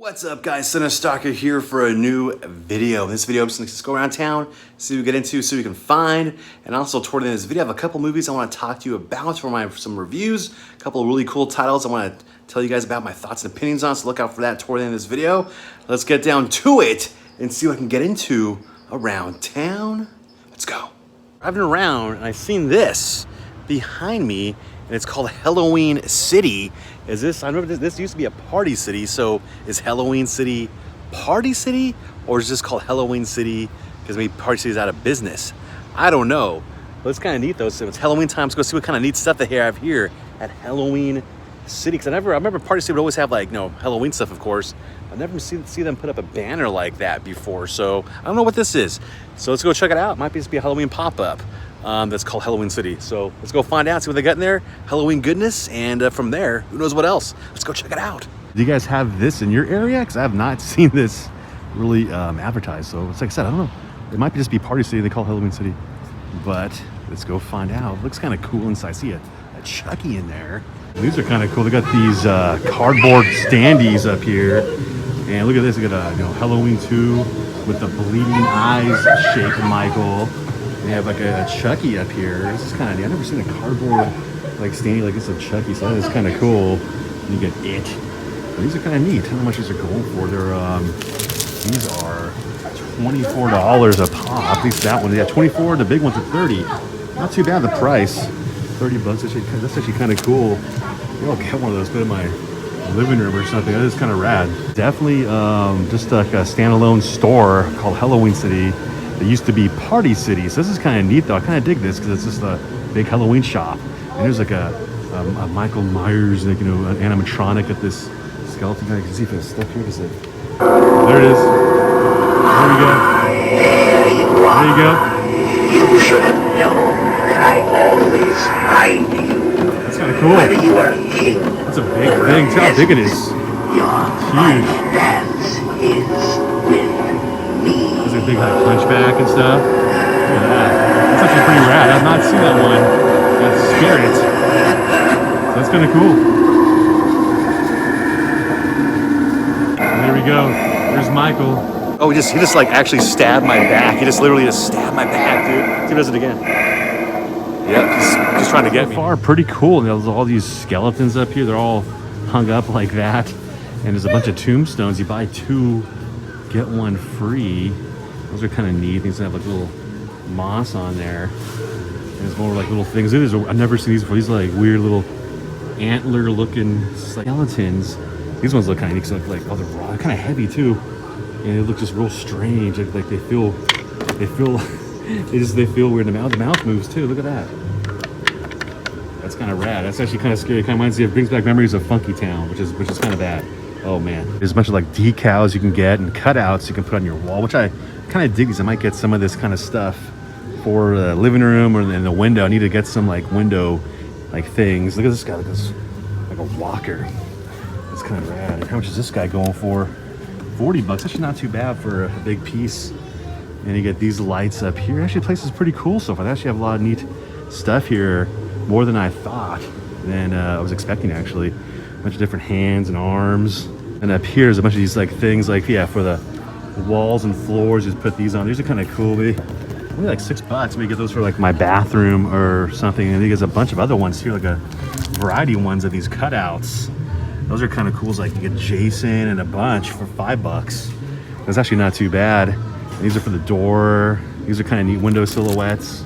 What's up guys, Cinestalker here for a new video. In this video I'm just gonna go around town, see what we get into, see what we can find, and also toward the end of this video I have a couple movies I want to talk to you about for some reviews, a couple of really cool titles I want to tell you guys about my thoughts and opinions on, so look out for that toward the end of this video. Let's get down to it and see what I can get into around town. Let's go. Driving around and I've seen this behind me, and it's called Halloween City. I remember this used to be a party city, so is Halloween City Party City? Or is this called Halloween City because maybe Party City is out of business? I don't know, but it's kind of neat though. So it's Halloween time, so go see what kind of neat stuff they have here at Halloween City. Because I remember Party City would always have like, Halloween stuff, of course. I've never see them put up a banner like that before, so I don't know what this is. So let's go check it out. It might just be a Halloween pop-up. That's called Halloween City. So let's go find out, see what they got in there, Halloween goodness, and from there, who knows what else. Let's go check it out. Do you guys have this in your area? Because I have not seen this really advertised. So it's like I said, I don't know. It might just be Party City, they call it Halloween City. But let's go find out. It looks kind of cool inside. I see a Chucky in there. These are kind of cool. They got these cardboard standees up here. And look at this, they got a Halloween 2 with the bleeding eyes shaped Michael. They have like a Chucky up here. This is kind of neat. I've never seen a cardboard like standee like this of Chucky, so that is kind of cool. And you get it. But these are kind of neat. I don't know how much these are going for. These are $24 a pop. At least that one. Yeah, 24. The big ones are 30. Not too bad the price. 30 bucks. That's actually kind of cool. Maybe I'll get one of those, put it in my living room or something. That is kind of rad. Definitely just like a standalone store called Halloween City. It used to be Party City, so this is kind of neat though. I kind of dig this because it's just a big Halloween shop, and there's like a Michael Myers, like an animatronic at this skeleton. I can see if it's stuck here. Is it? There it is. There we go. There you go. You should have known that I always find you. That's kind of cool. Whether you are king. That's a big thing. See how big it is. Huge. Dance is with me. There's a big like punchback and stuff. Look at that. That's actually pretty rad. I've not seen that one. That's Spirit. So that's kind of cool. And there we go. There's Michael. Oh, he just like actually stabbed my back. He just literally stabbed my back, dude. See if he does it again. Yep, just trying to get me. So far, pretty cool. And there's all these skeletons up here. They're all hung up like that. And there's a bunch of tombstones. You buy 2, get 1 free. Those are kind of neat. These have like little moss on there. And there's more like little things. I've never seen these before. These are like weird little antler-looking skeletons. These ones look kind of neat. So like, oh, they're raw, kind of heavy too, and they look just real strange. Like they feel weird. The mouth moves too. Look at that. That's kind of rad. That's actually kind of scary. It kind of reminds me brings back memories of Funky Town, which is kind of bad. Oh man, there's a bunch of like decals you can get and cutouts you can put on your wall, which I kind of dig these. I might get some of this kind of stuff for the living room or in the window. I need to get some like window like things. Look at this guy. Look at this, like a walker. It's kind of rad. How much is this guy going for? 40 bucks. Actually not too bad for a big piece. And you get these lights up here. Actually, the place is pretty cool so far. They actually have a lot of neat stuff here, more than I thought, than I was expecting actually. A bunch of different hands and arms. And up here is a bunch of these like things like, yeah, for the walls and floors, just put these on. These are kind of cool. Maybe only like $6. Maybe get those for like my bathroom or something. And there's a bunch of other ones here, like a variety of ones of these cutouts. Those are kind of cool. Like you get Jason and a bunch for $5. That's actually not too bad. And these are for the door. These are kind of neat window silhouettes.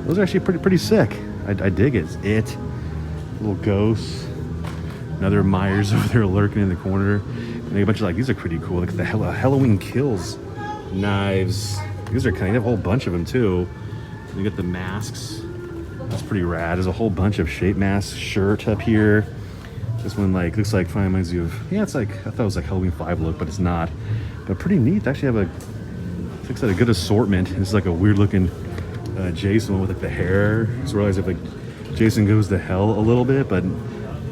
Those are actually pretty sick. I dig it. It's little ghosts. Another Myers over there lurking in the corner. And a bunch of like, these are pretty cool. Look at the Halloween Kills knives. These are kind of, you have a whole bunch of them too. You get the masks. That's pretty rad. There's a whole bunch of shape mask shirt up here. This one like looks like fine, reminds you of, yeah, it's like, I thought it was like Halloween 5 look, but it's not. But pretty neat. They actually have looks like a good assortment. It's like a weird looking Jason with like the hair. I just realized if like Jason goes to hell a little bit, but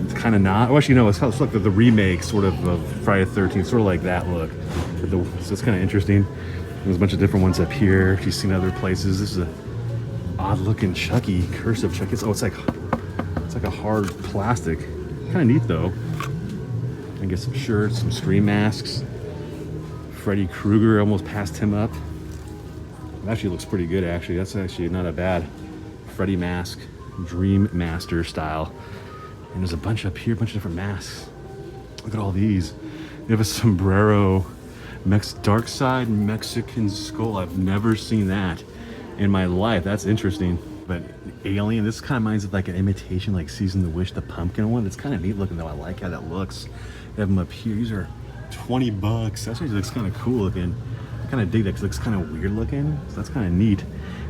it's kind of not. Oh, actually, no, it's like the remake sort of Friday the 13th, sort of like that look. So it's kind of interesting. There's a bunch of different ones up here. If you've seen other places, this is a odd looking Chucky, Curse of Chucky. It's like a hard plastic. Kind of neat though. And get some shirts, some Scream masks. Freddy Krueger, almost passed him up. It actually looks pretty good, actually. That's actually not a bad Freddy mask, Dream Master style. And there's a bunch up here, a bunch of different masks. Look at all these. They have a sombrero, Dark Side Mexican skull. I've never seen that in my life. That's interesting. But alien, this kind of reminds of like an imitation, like Season the Wish, the pumpkin one. It's kind of neat looking though. I like how that looks. They have them up here. These are $20. That actually looks kind of cool looking. I kind of dig that because it looks kind of weird looking. So that's kind of neat.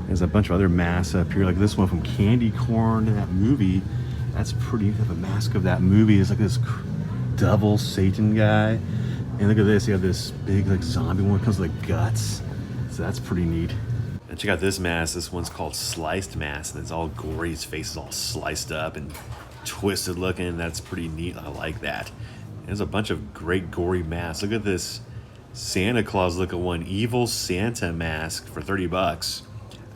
There's a bunch of other masks up here, like this one from Candy Corn, that movie. That's pretty neat. They have a mask of that movie. It's like this devil Satan guy. And look at this. You have this big like zombie one that comes with like guts. So that's pretty neat. And check out this mask. This one's called Sliced Mask. And it's all gory. His face is all sliced up and twisted looking. That's pretty neat. I like that. There's a bunch of great gory masks. Look at this Santa Claus looking one. Evil Santa mask for $30.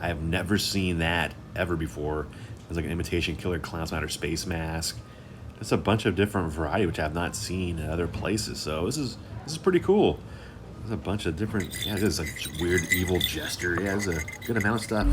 I have never seen that ever before. There's like an imitation Killer Clowns from Outer Space mask. There's a bunch of different variety which I have not seen in other places. So this is pretty cool. There's a bunch of different, yeah, there's like weird evil jester. Yeah, there's a good amount of stuff.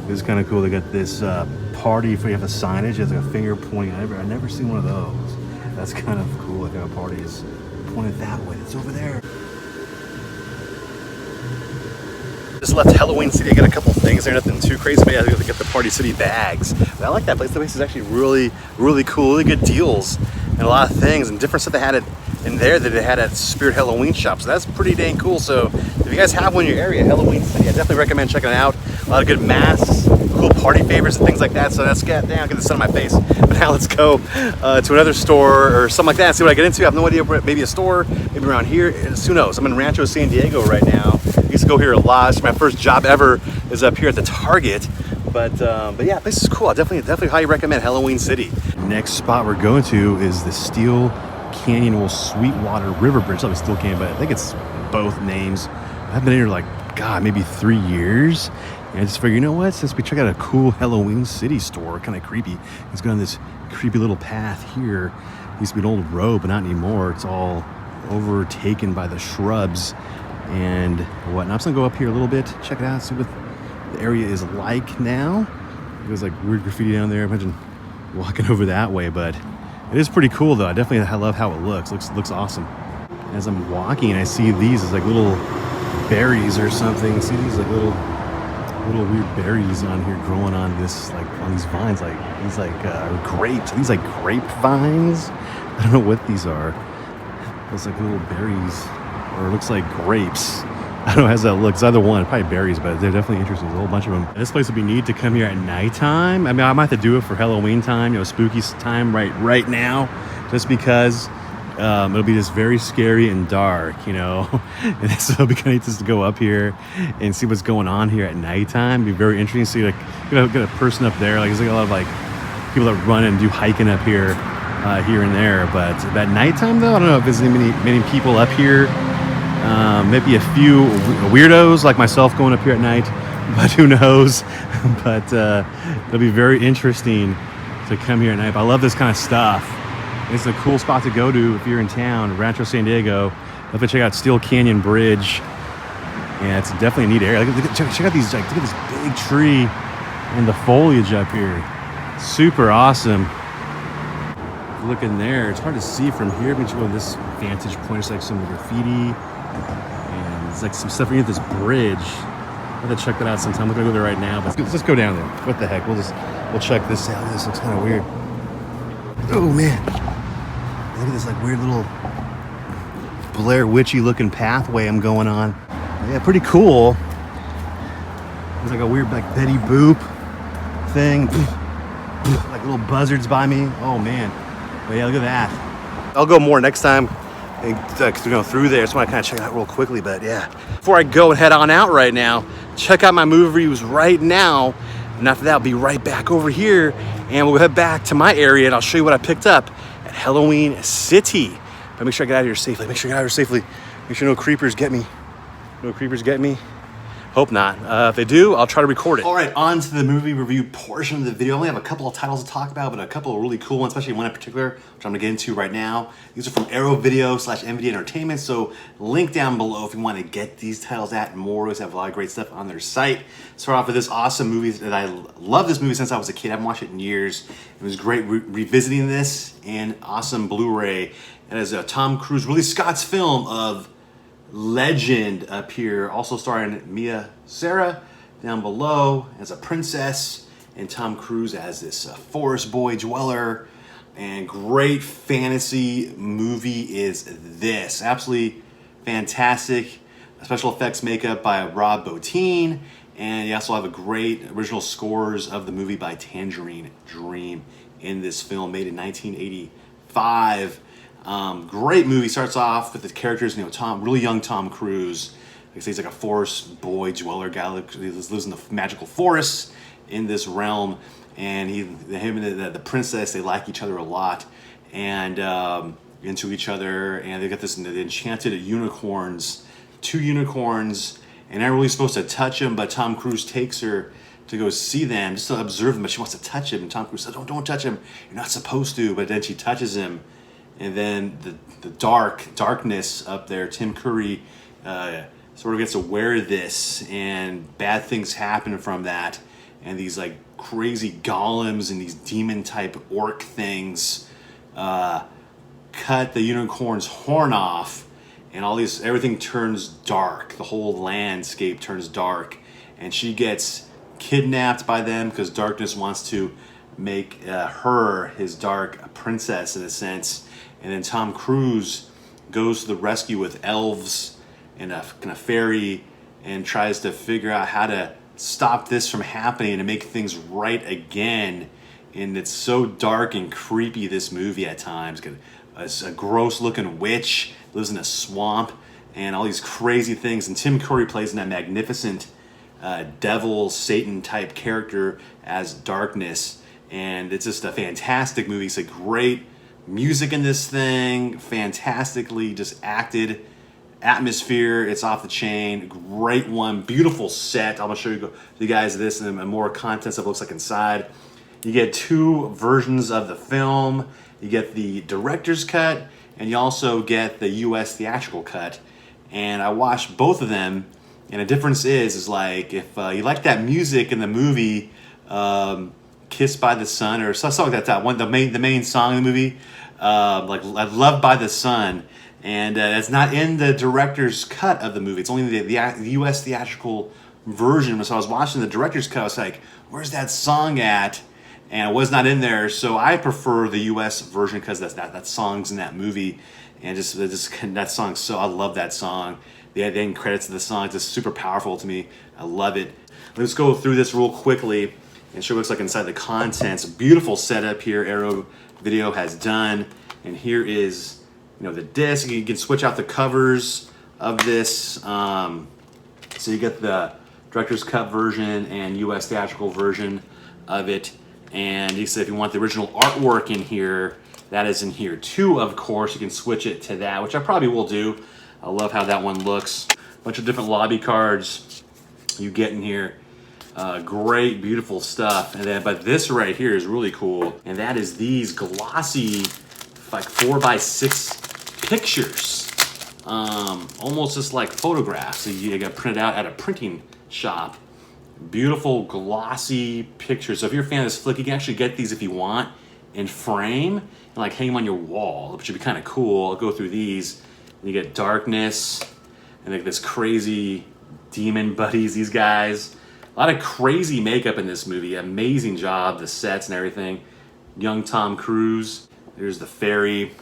This is kind of cool. They got this party for you have a signage. It's like a finger pointing. I've never seen one of those. That's kind of cool. Like a party is pointed that way. It's over there. Just left Halloween City. I got a couple things there, nothing too crazy, but yeah, I got to get the Party City bags. But I like that place. The place is actually really, really cool. Really good deals and a lot of things and different stuff they had in there that they had at Spirit Halloween Shop. So that's pretty dang cool. So if you guys have one in your area, Halloween City, I definitely recommend checking it out. A lot of good masks, cool party favors and things like that. So let's get down, get the sun on my face. But now let's go to another store or something like that and see what I get into. I have no idea, maybe a store, maybe around here. Who knows? I'm in Rancho San Diego right now. I used to go here a lot. My first job ever is up here at the Target. But yeah, this is cool. I definitely highly recommend Halloween City. Next spot we're going to is the Steel Canyon, well, Sweetwater River Bridge. It's Steel Canyon, but I think it's both names. I've been here like, God, maybe 3 years. And I just figured, you know what? Since we check out a cool Halloween City store, kind of creepy. It's going on this creepy little path here. It used to be an old road, but not anymore. It's all overtaken by the shrubs and whatnot. I'm just gonna go up here a little bit, check it out, see what the area is like now. There's like weird graffiti down there. Imagine walking over that way, but it is pretty cool though. I love how it looks. Looks awesome. As I'm walking, I see these as like little berries or something. See these like little weird berries on here growing on this, like on these vines, like these like grapes. Are these like grape vines? I don't know what these are. Those like little berries, or it looks like grapes. I don't know how that looks. Either one, probably berries, but they're definitely interesting. There's a whole bunch of them. This place would be neat to come here at nighttime. I mean, I might have to do it for Halloween time, spooky time right now, just because it'll be just very scary and dark, And so it'll be kind of neat just to go up here and see what's going on here at nighttime. It'd be very interesting to see, like, get a person up there. Like, there's like a lot of like people that run and do hiking up here, here and there. But at nighttime, though, I don't know if there's many people up here. Maybe a few weirdos like myself going up here at night, but who knows? But it'll be very interesting to come here at night. But I love this kind of stuff. It's a cool spot to go to if you're in town, Rancho San Diego. Love to check out Steel Canyon Bridge. Yeah, it's definitely a neat area. Check out these, look at this big tree and the foliage up here. Super awesome. look in there, it's hard to see from here, but you go to this vantage point, it's like some graffiti, and it's like some stuff underneath this bridge. I'll have to check that out sometime. We're gonna go there right now, but let's go down there. What the heck? We'll check this out. This looks kind of weird. Oh man, look at this like weird little Blair Witchy looking pathway I'm going on. Yeah, pretty cool. There's like a weird like Betty Boop thing. Like little buzzards by me. Oh man. But yeah, look at that. I'll go more next time and through there. So I kind of check it out real quickly. But yeah, before I go and head on out right now, check out my movie reviews right now. And after that, I'll be right back over here and we'll head back to my area and I'll show you what I picked up at Halloween City. But make sure I get out of here safely. Make sure I get out of here safely. Make sure no creepers get me. No creepers get me. Hope not. If they do, I'll try to record it. All right, on to the movie review portion of the video. I only have a couple of titles to talk about, but a couple of really cool ones, especially one in particular, which I'm gonna get into right now. These are from Arrow Video / MVD Entertainment, so link down below if you want to get these titles at and more. Always have a lot of great stuff on their site. Start off with this awesome movie that I love this movie since I was a kid. I haven't watched it in years. It was great revisiting this and awesome Blu-ray. And as a Tom Cruise, Ridley Scott's film of legend up here, also starring Mia Sara down below as a princess and Tom Cruise as this forest boy dweller. And great fantasy movie is this. Absolutely fantastic. Special effects makeup by Rob Bottin, and you also have a great original scores of the movie by Tangerine Dream in this film, made in 1985. Great movie. Starts off with the characters, really young Tom Cruise. Like I say, he's like a forest boy dweller guy. He lives in the magical forests in this realm, and him and the princess, they like each other a lot, and into each other. And they got the enchanted unicorns, 2 unicorns, and they're not really supposed to touch them, but Tom Cruise takes her to go see them, just to observe them. But she wants to touch him, and Tom Cruise says, "Don't touch him. You're not supposed to." But then she touches him. And then the darkness up there, Tim Curry sort of gets aware of this, and bad things happen from that. And these like crazy golems and these demon type orc things cut the unicorn's horn off, and everything turns dark. The whole landscape turns dark, and she gets kidnapped by them because darkness wants to make her his dark princess in a sense. And then Tom Cruise goes to the rescue with elves and a fairy and tries to figure out how to stop this from happening and make things right again. And it's so dark and creepy, this movie at times. A gross looking witch lives in a swamp and all these crazy things. And Tim Curry plays in that magnificent devil, Satan type character as Darkness. And it's just a fantastic movie. It's a great music in this thing, fantastically just acted. Atmosphere, it's off the chain. Great one, beautiful set. I'm gonna show you guys this and more content stuff looks like inside. You get 2 versions of the film. You get the director's cut, and you also get the US theatrical cut. And I watched both of them, and the difference is like if you like that music in the movie, Kissed by the Sun or something like that one, the main song in the movie, like Loved by the Sun, and it's not in the director's cut of the movie. It's only the US theatrical version. So I was watching the director's cut, I was like, where's that song at? And it was not in there. So I prefer the US version because that song's in that movie, and just that song. So I love that song. The end credits of the song is just super powerful to me. I love it. Let's go through this real quickly and show what it looks like inside the contents. Beautiful setup here Arrow Video has done. And here is, the disc. You can switch out the covers of this. So you get the director's cut version and US theatrical version of it. And he said if you want the original artwork in here, that is in here too, of course. You can switch it to that, which I probably will do. I love how that one looks. A bunch of different lobby cards you get in here. Great, beautiful stuff. But this right here is really cool, and that is these glossy, like 4x6 pictures, almost just like photographs. So you got printed out at a printing shop. Beautiful, glossy pictures. So if you're a fan of this flick, you can actually get these if you want in frame and like hang them on your wall, which would be kind of cool. I'll go through these. And you get Darkness and like this crazy demon buddies, these guys. A lot of crazy makeup in this movie. Amazing job, the sets and everything. Young Tom Cruise. There's the fairy.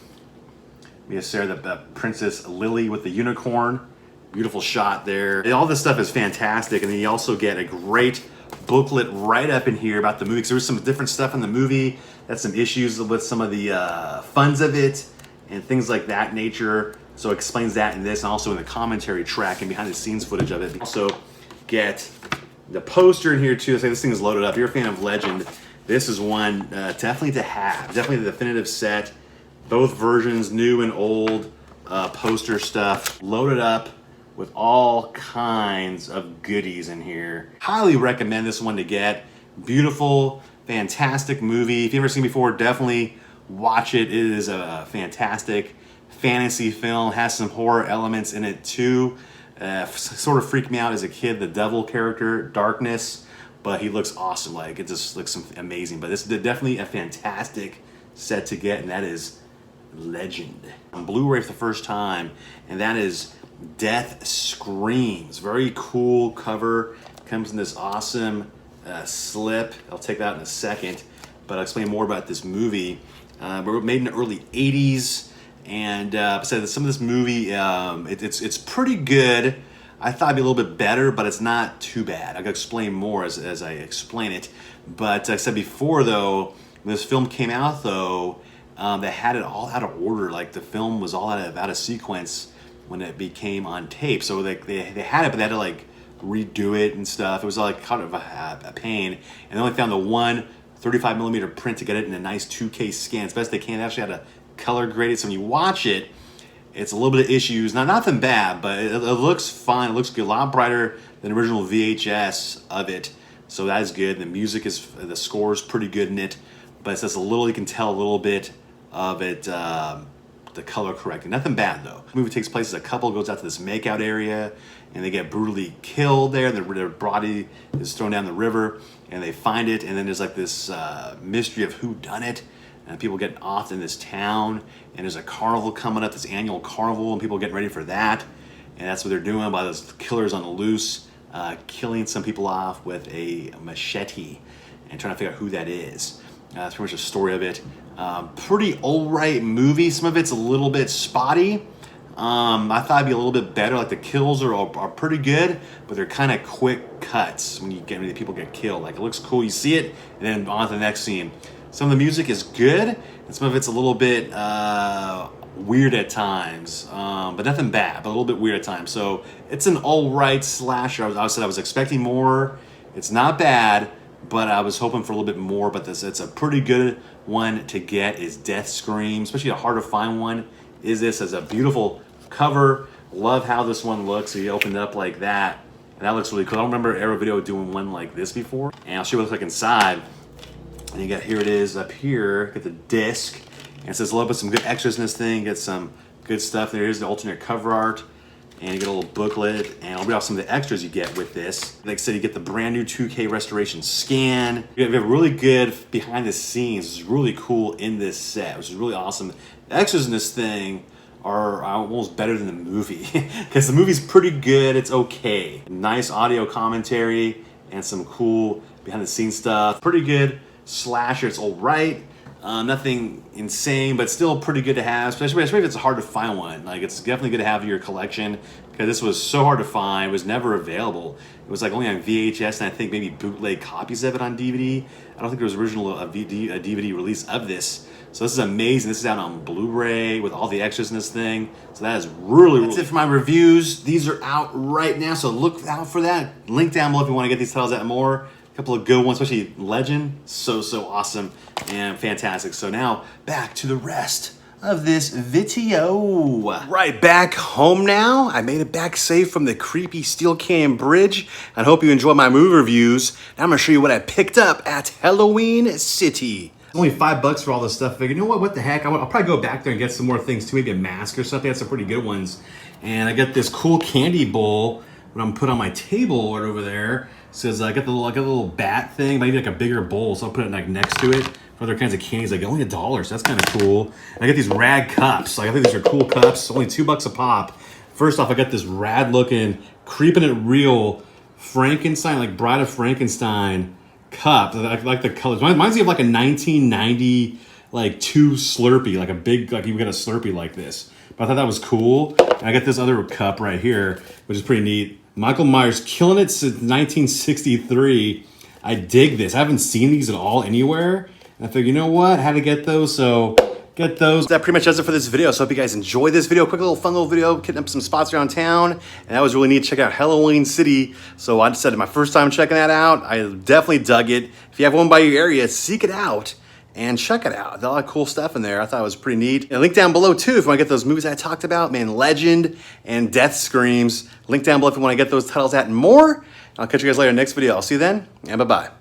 Mia Sarah, the Princess Lily with the unicorn. Beautiful shot there. And all this stuff is fantastic. And then you also get a great booklet right up in here about the movie. Because there was some different stuff in the movie. That's some issues with some of the funds of it and things like that nature. So it explains that in this, and also in the commentary track and behind the scenes footage of it. You also get the poster in here too. So this thing is loaded up. If you're a fan of Legend, this is one definitely to have. Definitely the definitive set. Both versions, new and old, poster stuff. Loaded up with all kinds of goodies in here. Highly recommend this one to get. Beautiful, fantastic movie. If you've never seen it before, definitely watch it. It is a fantastic fantasy film. Has some horror elements in it too. Sort of freaked me out as a kid, the devil character, Darkness, but he looks awesome. Like, it just looks amazing. But this is definitely a fantastic set to get, and that is Legend. On Blu-ray for the first time, and that is Death Screams. Very cool cover. Comes in this awesome slip. I'll take that in a second, but I'll explain more about this movie. Made in the early 80s. And so some of this movie, it's pretty good. I thought it'd be a little bit better, but it's not too bad. I'll explain more as I explain it. But like I said before, though, when this film came out, though, they had it all out of order. Like, the film was all out of sequence when it became on tape. So they had it, but they had to like redo it and stuff. It was like kind of a pain. And they only found the one 35mm print to get it in a nice 2K scan as best they can. They actually had to color grade it, so when you watch it, it's a little bit of issues. Nothing bad, but it looks fine. It looks good, a lot brighter than the original VHS of it. So that is good. The music the score is pretty good in it, but it's just a little, you can tell a little bit of it, the color correcting. Nothing bad though. The movie takes place as a couple goes out to this makeout area, and they get brutally killed there. Their body is thrown down the river, and they find it, and then there's like this mystery of who done it. And people get off in this town, and there's a carnival coming up, this annual carnival, and people are getting ready for that. And that's what they're doing by those killers on the loose, killing some people off with a machete and trying to figure out who that is. That's pretty much the story of it. Pretty alright movie. Some of it's a little bit spotty. I thought it'd be a little bit better. Like, the kills are pretty good, but they're kind of quick cuts when people get killed. Like, it looks cool, you see it, and then on to the next scene. Some of the music is good, and some of it's a little bit weird at times, but nothing bad, but a little bit weird at times. So it's an all-right slasher. I was expecting more. It's not bad, but I was hoping for a little bit more. But it's a pretty good one to get. Is Death Scream, especially a hard to find one. Is this as a beautiful cover? Love how this one looks. So you open it up like that, and that looks really cool. I don't remember Arrow Video doing one like this before, and I'll show you what it looks like inside. And you got, here it is up here, get the disc, and it says, love with some good extras in this thing, get some good stuff. There is the alternate cover art, and you get a little booklet, and I'll read off some of the extras you get with this. Like I said, you get the brand new 2K restoration scan. You have really good behind the scenes. It's really cool in this set, which is really awesome. The extras in this thing are almost better than the movie, because the movie's pretty good, it's okay. Nice audio commentary, and some cool behind the scenes stuff. Pretty good slasher. It's all right. Nothing insane, but still pretty good to have, especially if it's hard to find one. Like, it's definitely good to have in your collection, because this was so hard to find. It was never available. It was like only on VHS, and I think maybe bootleg copies of it on DVD. I don't think there was original a DVD release of this. So this is amazing. This is out on Blu-ray with all the extras in this thing. So that is really That's it for my reviews. These are out right now, so look out for that. Link down below if you want to get these titles out more. A couple of good ones, especially Legend. So awesome and fantastic. So now back to the rest of this video. Right, back home now. I made it back safe from the creepy Steel Canyon Bridge. I hope you enjoyed my movie reviews. Now I'm gonna show you what I picked up at Halloween City. Only $5 for all this stuff. I figured, you know what the heck? I'll probably go back there and get some more things too. Maybe a mask or something. That's some pretty good ones. And I got this cool candy bowl what I'm put on my table right over there. Says I got the little bat thing, but I need like a bigger bowl, so I'll put it like next to it. For other kinds of candies, like only $1, so that's kind of cool. And I got these rad cups. Like I think these are cool cups, only $2 a pop. First off, I got this rad looking, creeping it real Frankenstein, like Bride of Frankenstein cup. I like the colors. Reminds me of like a 1990 like 2 Slurpee, like a big, like you get a Slurpee like this. But I thought that was cool. And I got this other cup right here, which is pretty neat. Michael Myers killing it since 1963. I dig this. I haven't seen these at all anywhere. And I figured, you know what? I had to get those, so get those. That pretty much does it for this video. So I hope you guys enjoyed this video. Quick little fun little video, getting up some spots around town. And that was really neat. Check out Halloween City. So I just said my first time checking that out. I definitely dug it. If you have one by your area, seek it out and check it out. There's a lot of cool stuff in there. I thought it was pretty neat. And link down below too if you want to get those movies I talked about, man, Legend and Death Screams. Link down below if you want to get those titles at and more. I'll catch you guys later in the next video. I'll see you then, and bye-bye.